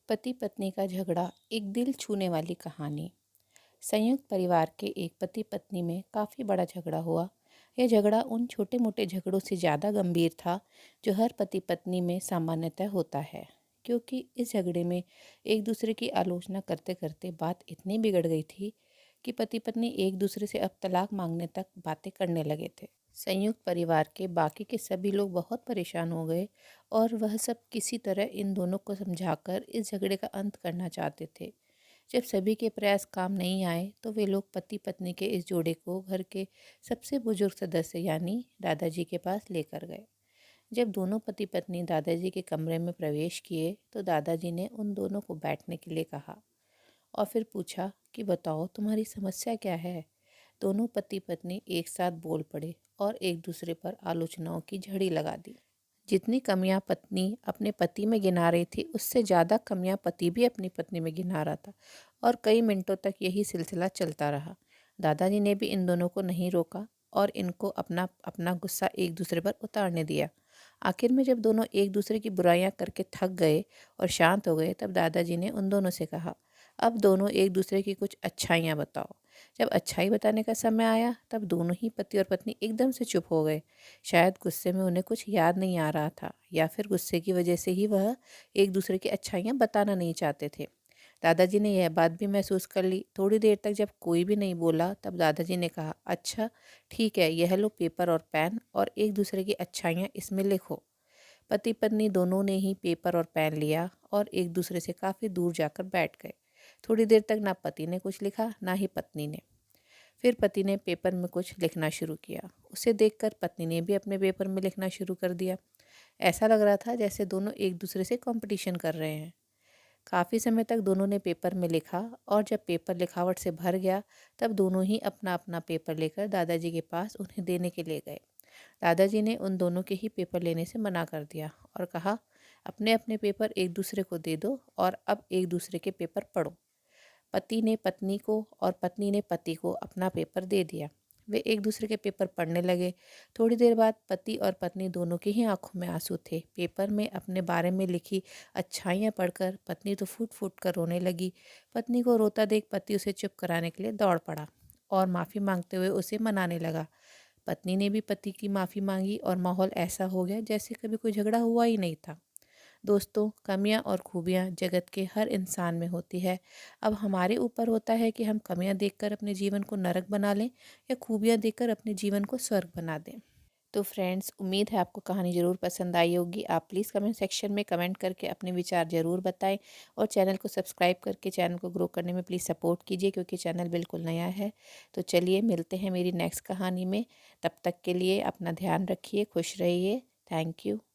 पति पत्नी का झगड़ा, एक दिल छूने वाली कहानी। संयुक्त परिवार के एक पति पत्नी में काफ़ी बड़ा झगड़ा हुआ। यह झगड़ा उन छोटे मोटे झगड़ों से ज़्यादा गंभीर था जो हर पति पत्नी में सामान्यतः होता है, क्योंकि इस झगड़े में एक दूसरे की आलोचना करते करते बात इतनी बिगड़ गई थी कि पति पत्नी एक दूसरे से अब तलाक मांगने तक बातें करने लगे थे। संयुक्त परिवार के बाकी के सभी लोग बहुत परेशान हो गए और वह सब किसी तरह इन दोनों को समझाकर इस झगड़े का अंत करना चाहते थे। जब सभी के प्रयास काम नहीं आए तो वे लोग पति पत्नी के इस जोड़े को घर के सबसे बुजुर्ग सदस्य यानी दादाजी के पास लेकर गए। जब दोनों पति पत्नी दादाजी के कमरे में प्रवेश किए तो दादाजी ने उन दोनों को बैठने के लिए कहा और फिर पूछा कि बताओ तुम्हारी समस्या क्या है। दोनों पति पत्नी एक साथ बोल पड़े और एक दूसरे पर आलोचनाओं की झड़ी लगा दी। जितनी कमियां पत्नी अपने पति में गिना रही थी उससे ज़्यादा कमियां पति भी अपनी पत्नी में गिना रहा था और कई मिनटों तक यही सिलसिला चलता रहा। दादाजी ने भी इन दोनों को नहीं रोका और इनको अपना अपना गुस्सा एक दूसरे पर उतारने दिया। आखिर में जब दोनों एक दूसरे की बुराइयां करके थक गए और शांत हो गए तब दादाजी ने उन दोनों से कहा, अब दोनों एक दूसरे की कुछ अच्छाइयाँ बताओ। जब अच्छाई बताने का समय आया तब दोनों ही पति और पत्नी एकदम से चुप हो गए। शायद गुस्से में उन्हें कुछ याद नहीं आ रहा था या फिर गुस्से की वजह से ही वह एक दूसरे की अच्छाइयाँ बताना नहीं चाहते थे। दादाजी ने यह बात भी महसूस कर ली। थोड़ी देर तक जब कोई भी नहीं बोला तब दादाजी ने कहा, अच्छा ठीक है, यह लो पेपर और पेन और एक दूसरे की अच्छाइयाँ इसमें लिखो। पति पत्नी दोनों ने ही पेपर और पेन लिया और एक दूसरे से काफ़ी दूर जाकर बैठ गए। थोड़ी देर तक ना पति ने कुछ लिखा ना ही पत्नी ने। फिर पति ने पेपर में कुछ लिखना शुरू किया। उसे देखकर पत्नी ने भी अपने पेपर में लिखना शुरू कर दिया। ऐसा लग रहा था जैसे दोनों एक दूसरे से कंपटीशन कर रहे हैं। काफ़ी समय तक दोनों ने पेपर में लिखा और जब पेपर लिखावट से भर गया तब दोनों ही अपना अपना पेपर लेकर दादाजी के पास उन्हें देने के लिए गए। दादाजी ने उन दोनों के ही पेपर लेने से मना कर दिया और कहा, अपने अपने पेपर एक दूसरे को दे दो और अब एक दूसरे के पेपर पढ़ो। पति ने पत्नी को और पत्नी ने पति को अपना पेपर दे दिया। वे एक दूसरे के पेपर पढ़ने लगे। थोड़ी देर बाद पति और पत्नी दोनों की ही आंखों में आंसू थे। पेपर में अपने बारे में लिखी अच्छाइयाँ पढ़कर पत्नी तो फूट फूट कर रोने लगी। पत्नी को रोता देख पति उसे चुप कराने के लिए दौड़ पड़ा और माफ़ी मांगते हुए उसे मनाने लगा। पत्नी ने भी पति की माफ़ी मांगी और माहौल ऐसा हो गया जैसे कभी कोई झगड़ा हुआ ही नहीं था। दोस्तों, कमियां और खूबियां जगत के हर इंसान में होती है। अब हमारे ऊपर होता है कि हम कमियां देखकर अपने जीवन को नरक बना लें या खूबियां देखकर अपने जीवन को स्वर्ग बना दें। तो फ्रेंड्स, उम्मीद है आपको कहानी ज़रूर पसंद आई होगी। आप प्लीज़ कमेंट सेक्शन में कमेंट करके अपने विचार ज़रूर बताएं और चैनल को सब्सक्राइब करके चैनल को ग्रो करने में प्लीज़ सपोर्ट कीजिए, क्योंकि चैनल बिल्कुल नया है। तो चलिए मिलते हैं मेरी नेक्स्ट कहानी में। तब तक के लिए अपना ध्यान रखिए, खुश रहिए। Thank you.